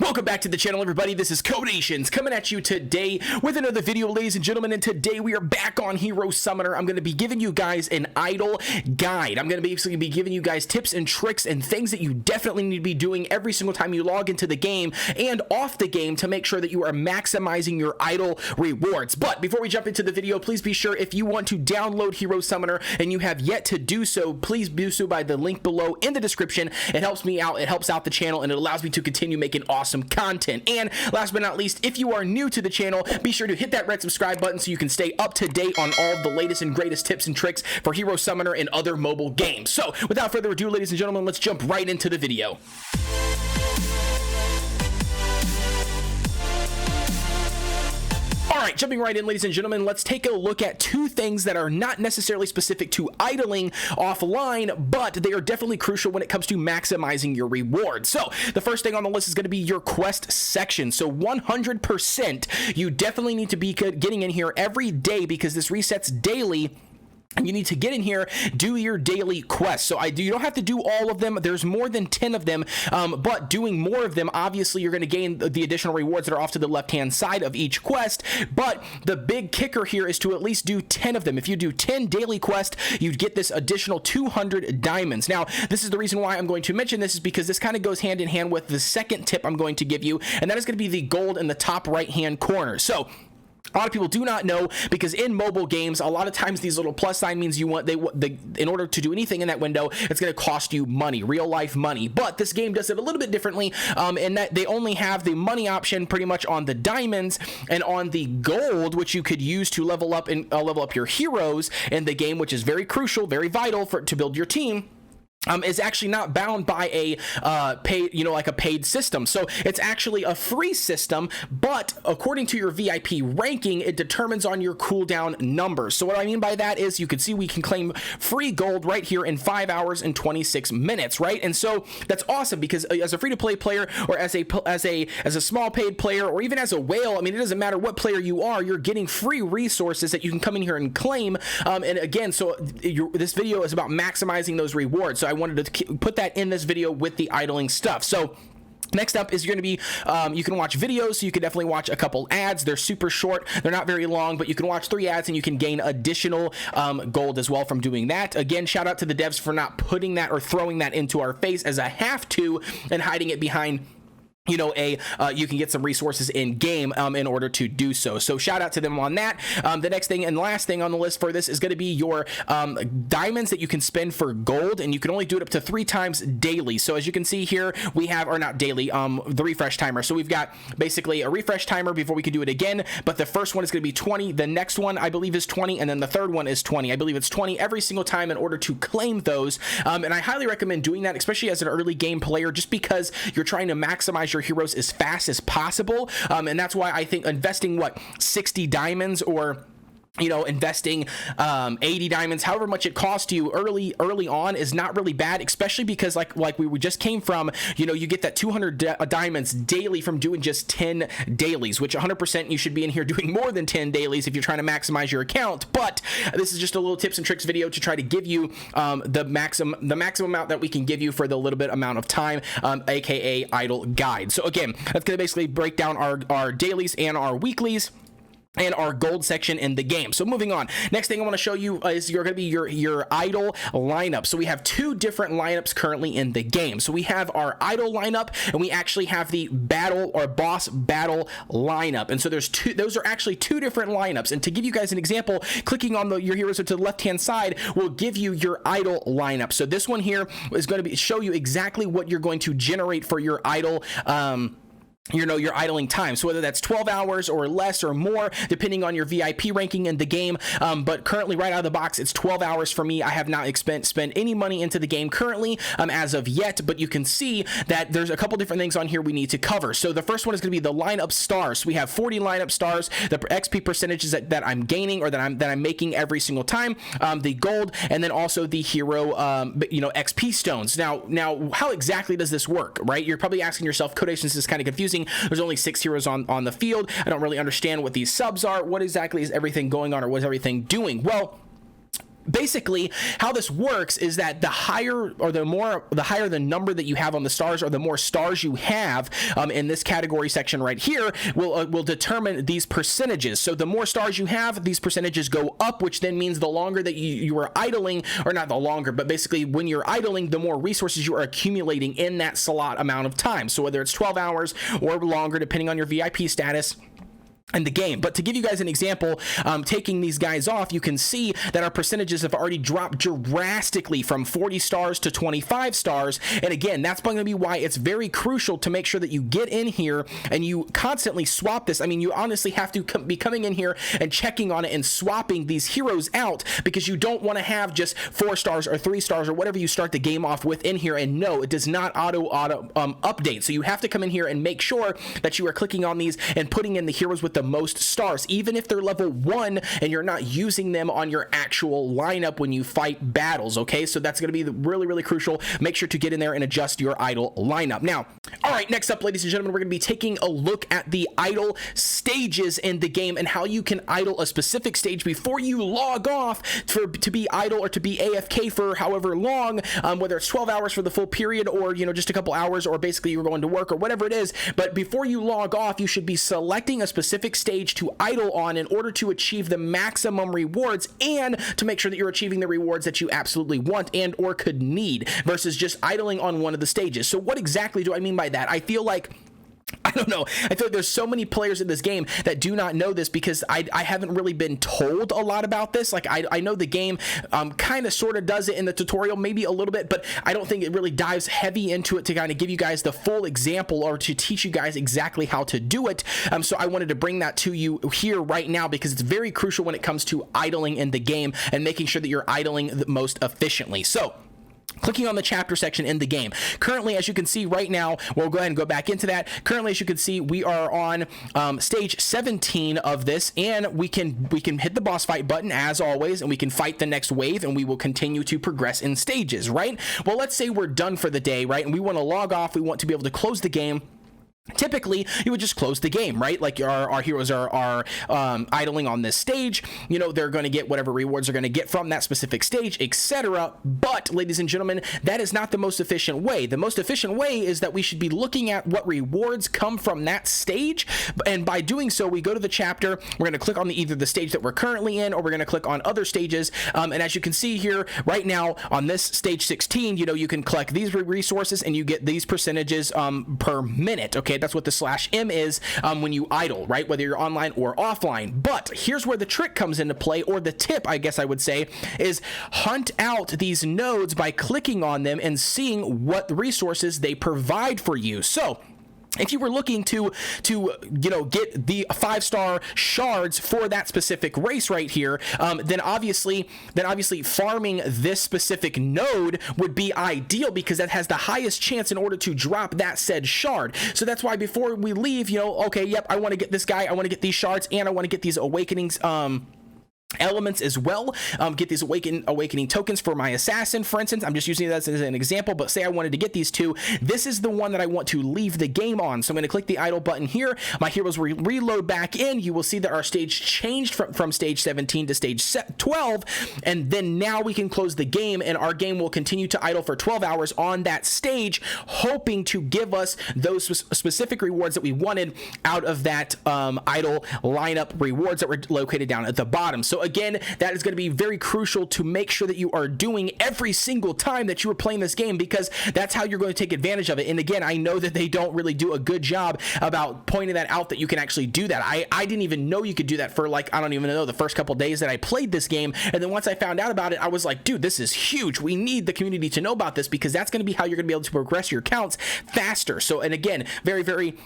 Welcome back to the channel, everybody. This is Kodeations coming at you today with another video, ladies and gentlemen. And today we are back on Hero Summoner. I'm going to be giving you guys an idol guide. I'm going to basically be giving you guys tips and tricks and things that you definitely need to be doing every single time you log into the game and off the game to make sure that you are maximizing your idol rewards. But before we jump into the video, please be sure, if you want to download Hero Summoner and you have yet to do so, please do so by the link below in the description. It helps me out, it helps out the channel, and it allows me to continue making awesome content. And last but not least, if you are new to the channel, be sure to hit that red subscribe button so you can stay up to date on all of the latest and greatest tips and tricks for Hero Summoner and other mobile games. So without further ado, ladies and gentlemen, let's jump right into the video. Alright, jumping right in, ladies and gentlemen, let's take a look at two things that are not necessarily specific to idling offline, but they are definitely crucial when it comes to maximizing your rewards. So the first thing on the list is going to be your quest section. So 100%, you definitely need to be getting in here every day because this resets daily. You need to get in here, do your daily quests. So you don't have to do all of them. There's more than 10 of them, but doing more of them, obviously you're going to gain the additional rewards that are off to the left-hand side of each quest. But the big kicker here is to at least do 10 of them. If you do 10 daily quests, you'd get this additional 200 diamonds. Now, this is the reason why I'm going to mention this, is because this kind of goes hand in hand with the second tip I'm going to give you, and that is going to be the gold in the top right-hand corner. So a lot of people do not know, because in mobile games, a lot of times these little plus sign means in order to do anything in that window, it's going to cost you money, real life money. But this game does it a little bit differently, in that they only have the money option pretty much on the diamonds and on the gold, which you could use to level up your heroes in the game, which is very crucial, very vital to build your team. Is actually not bound by a paid, like a paid system. So it's actually a free system, but according to your VIP ranking, it determines on your cooldown numbers. So what I mean by that is, you can see we can claim free gold right here in 5 hours and 26 minutes, right? And so that's awesome, because as a free-to-play player, or as a small paid player, or even as a whale, I mean, it doesn't matter what player you are, you're getting free resources that you can come in here and claim. And again, so this video is about maximizing those rewards. So I wanted to put that in this video with the idling stuff. So next up is going to be, you can watch videos, so you can definitely watch a couple ads. They're super short, they're not very long, but you can watch 3 ads and you can gain additional gold as well from doing that. Again, shout out to the devs for not putting that or throwing that into our face as a have to and hiding it behind, you can get some resources in game in order to do so. So shout out to them on that. The next thing and last thing on the list for this is going to be your diamonds that you can spend for gold, and you can only do it up to 3 times daily. So as you can see here, we have, or not daily, the refresh timer. So we've got basically a refresh timer before we can do it again, but the first one is going to be 20, the next one I believe is 20, and then the third one is 20. I believe it's 20 every single time in order to claim those, and I highly recommend doing that, especially as an early game player, just because you're trying to maximize your heroes as fast as possible, and that's why I think investing 60 diamonds, or investing 80 diamonds, however much it costs you early on, is not really bad, especially because like we just came from, you get that 200 diamonds daily from doing just 10 dailies, which 100% you should be in here doing more than 10 dailies if you're trying to maximize your account. But this is just a little tips and tricks video to try to give you the maximum amount that we can give you for the little bit amount of time, aka idle guide. So again, that's going to basically break down our dailies and our weeklies and our gold section in the game. So moving on, next thing I want to show you is going to be your idol lineup. So we have 2 different lineups currently in the game. So we have our idol lineup, and we actually have the battle or boss battle lineup. And so those are actually 2 different lineups. And to give you guys an example, clicking on your heroes to the left hand side will give you your idol lineup. So this one here is going to show you exactly what you're going to generate for your idol your idling time. So whether that's 12 hours or less or more, depending on your VIP ranking in the game. But currently, right out of the box, it's 12 hours for me. I have not spent any money into the game currently as of yet, but you can see that there's a couple different things on here we need to cover. So the first one is going to be the lineup stars. So we have 40 lineup stars, the XP percentages that I'm gaining, or that I'm making every single time, the gold, and then also the hero XP stones. Now how exactly does this work, right? You're probably asking yourself, Kodeations is kind of confusing. There's only 6 heroes on the field. I don't really understand what these subs are. What exactly is everything going on, or what is everything doing? Well, basically how this works is that the higher the number that you have on the stars, or the more stars you have in this category section right here, will determine these percentages. So the more stars you have, these percentages go up, which then means the longer that you are idling, or not the longer, but basically when you're idling, the more resources you are accumulating in that slot amount of time. So whether it's 12 hours or longer, depending on your VIP status in the game. But to give you guys an example, taking these guys off, you can see that our percentages have already dropped drastically from 40 stars to 25 stars. And again, that's going to be why it's very crucial to make sure that you get in here and you constantly swap this. I mean, you honestly have to be coming in here and checking on it and swapping these heroes out, because you don't want to have just 4 stars or 3 stars or whatever you start the game off with in here. And no, it does not auto update. So you have to come in here and make sure that you are clicking on these and putting in the heroes with the most stars, even if they're level 1 and you're not using them on your actual lineup when you fight battles. Okay, so that's going to be really crucial. Make sure to get in there and adjust your idle lineup. Now, all right, next up, ladies and gentlemen, we're going to be taking a look at the idle stages in the game and how you can idle a specific stage before you log off to be idle or to be AFK for however long, whether it's 12 hours for the full period, or just a couple hours, or basically you're going to work or whatever it is. But before you log off, you should be selecting a specific stage to idle on in order to achieve the maximum rewards, and to make sure that you're achieving the rewards that you absolutely want and or could need, versus just idling on one of the stages. So what exactly do I mean by that? I feel like there's so many players in this game that do not know this, because I haven't really been told a lot about this. Like, I know the game kind of sort of does it in the tutorial, maybe a little bit, but I don't think it really dives heavy into it to kind of give you guys the full example, or to teach you guys exactly how to do it. So I wanted to bring that to you here right now, because it's very crucial when it comes to idling in the game and making sure that you're idling the most efficiently. So clicking on the chapter section in the game. Currently, as you can see right now, we'll go ahead and go back into that. Currently, as you can see, we are on stage 17 of this, and we can hit the boss fight button as always, and we can fight the next wave, and we will continue to progress in stages, right? Well, let's say we're done for the day, right? And we want to log off. We want to be able to close the game. Typically, you would just close the game, right? Like our heroes are idling on this stage. They're going to get whatever rewards they're going to get from that specific stage, etc. But, ladies and gentlemen, that is not the most efficient way. The most efficient way is that we should be looking at what rewards come from that stage. And by doing so, we go to the chapter. We're going to click on either the stage that we're currently in, or we're going to click on other stages. And as you can see here right now on this stage 16, you can collect these resources and you get these percentages per minute. Okay. That's what the /M is when you idle, right? Whether you're online or offline. But here's where the trick comes into play, or the tip, I guess I would say, is hunt out these nodes by clicking on them and seeing what resources they provide for you. So if you were looking to get the 5-star shards for that specific race right here, then obviously farming this specific node would be ideal, because that has the highest chance in order to drop that said shard. So that's why before we leave, okay, yep, I want to get this guy, I want to get these shards, and I want to get these awakenings elements as well, get these awakening tokens for my assassin, for instance. I'm just using that as an example, but say I wanted to get these two. This is the one that I want to leave the game on. So I'm going to click the idle button here. My heroes will reload back in. You will see that our stage changed from stage 17 to stage 12, and then now we can close the game, and our game will continue to idle for 12 hours on that stage, hoping to give us those specific rewards that we wanted out of that idle lineup rewards that were located down at the bottom. So again, that is going to be very crucial to make sure that you are doing every single time that you are playing this game, because that's how you're going to take advantage of it. And again, I know that they don't really do a good job about pointing that out, that you can actually do that. I didn't even know you could do that for, like, I don't even know, the first couple days that I played this game. And then once I found out about it, I was like, dude, this is huge. We need the community to know about this, because that's going to be how you're going to be able to progress your counts faster. So, and again, very, very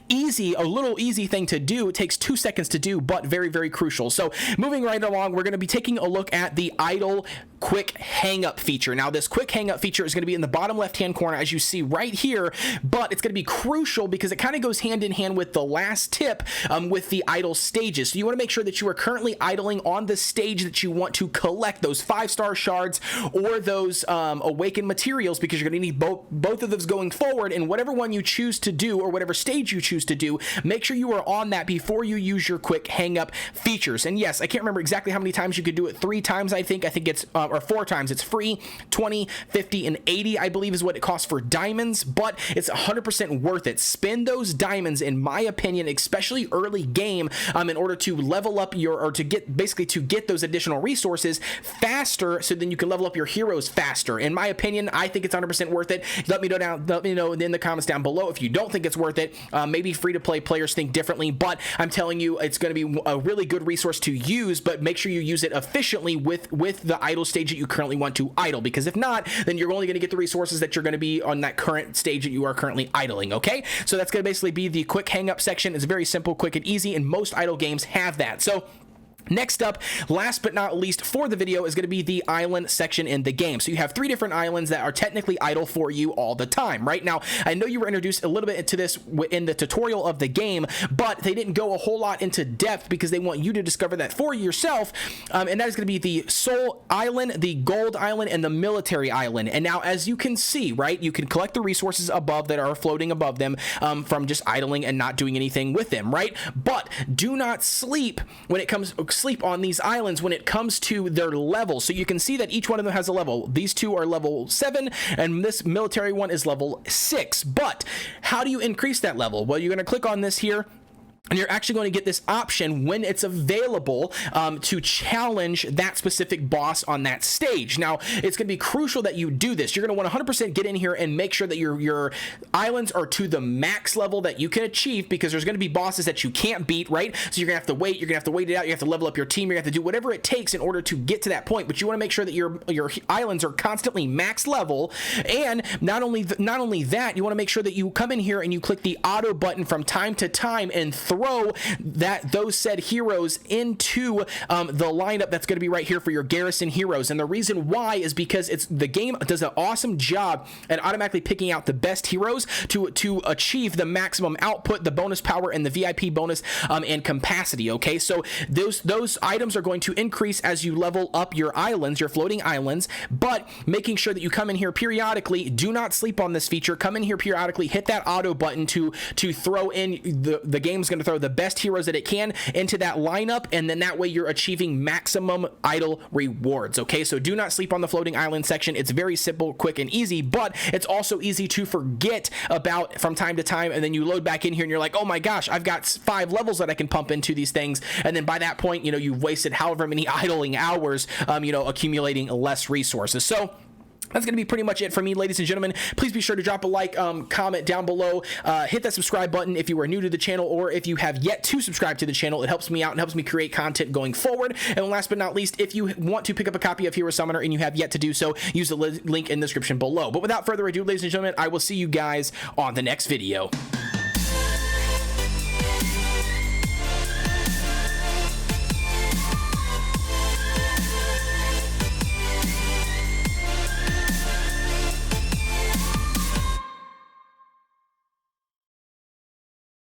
easy, a little easy thing to do. It takes 2 seconds to do, but very, very crucial. So moving right along, we're going to be taking a look at the idle quick hang up feature. Now, this quick hang up feature is going to be in the bottom left hand corner, as you see right here, but it's going to be crucial because it kind of goes hand in hand with the last tip with the idle stages. So you want to make sure that you are currently idling on the stage that you want to collect those 5-star shards or those awakened materials, because you're going to need both of those going forward. And whatever one you choose to do, or whatever stage you you choose to do, make sure you are on that before you use your quick hang up features. And yes, I can't remember exactly how many times you could do it. 3 times, I think it's or 4 times. It's free. 20, 50, and 80, I believe, is what it costs for diamonds, but it's 100% worth it. Spend those diamonds, in my opinion, especially early game, in order to level up to get those additional resources faster, so then you can level up your heroes faster. In my opinion, I think it's 100% worth it. Let me know in the comments down below if you don't think it's worth it. Maybe free-to-play players think differently, but I'm telling you, it's going to be a really good resource to use, but make sure you use it efficiently with the idle stage that you currently want to idle, because if not, then you're only going to get the resources that you're going to be on that current stage that you are currently idling. Okay, so that's going to basically be the quick hang up section. It's very simple, quick, and easy, and most idle games have that. So next up, last but not least for the video, is going to be the island section in the game. So you have 3 different islands that are technically idle for you all the time. Right now, I know you were introduced a little bit into this in the tutorial of the game, but they didn't go a whole lot into depth because they want you to discover that for yourself. And that is going to be the Soul Island, the Gold Island, and the Military Island. And now, as you can see, right, you can collect the resources above that are floating above them from just idling and not doing anything with them, right? But do not sleep on these islands when it comes to their level. So you can see that each one of them has a level. These 2 are level 7, and this military one is level 6. But how do you increase that level? Well, you're going to click on this here, and you're actually going to get this option when it's available to challenge that specific boss on that stage. Now, it's going to be crucial that you do this. You're going to want to 100% get in here and make sure that your islands are to the max level that you can achieve, because there's going to be bosses that you can't beat, right? So you're going to have to wait. You're going to have to wait it out. You have to level up your team. You're going to have to do whatever it takes in order to get to that point. But you want to make sure that your islands are constantly max level. And not only that, you want to make sure that you come in here and you click the auto button from time to time and throw those said heroes into the lineup that's going to be right here for your garrison heroes. And the reason why is because the game does an awesome job at automatically picking out the best heroes to achieve the maximum output, the bonus power, and the VIP bonus and capacity. Okay, so those items are going to increase as you level up your islands, your floating islands, but making sure that you come in here periodically. Do not sleep on this feature. Come in here periodically, hit that auto button to throw in the game's going to throw the best heroes that it can into that lineup, and then that way you're achieving maximum idle rewards. Okay, so do not sleep on the floating island section. It's very simple, quick, and easy, but it's also easy to forget about from time to time, and then you load back in here and you're like, oh my gosh, I've got 5 levels that I can pump into these things, and then by that point, you've wasted however many idling hours, accumulating less resources. So that's going to be pretty much it for me, ladies and gentlemen. Please be sure to drop a like, comment down below, hit that subscribe button if you are new to the channel, or if you have yet to subscribe to the channel. It helps me out and helps me create content going forward. And last but not least, if you want to pick up a copy of Hero Summoner and you have yet to do so, use the link in the description below. But without further ado, ladies and gentlemen, I will see you guys on the next video.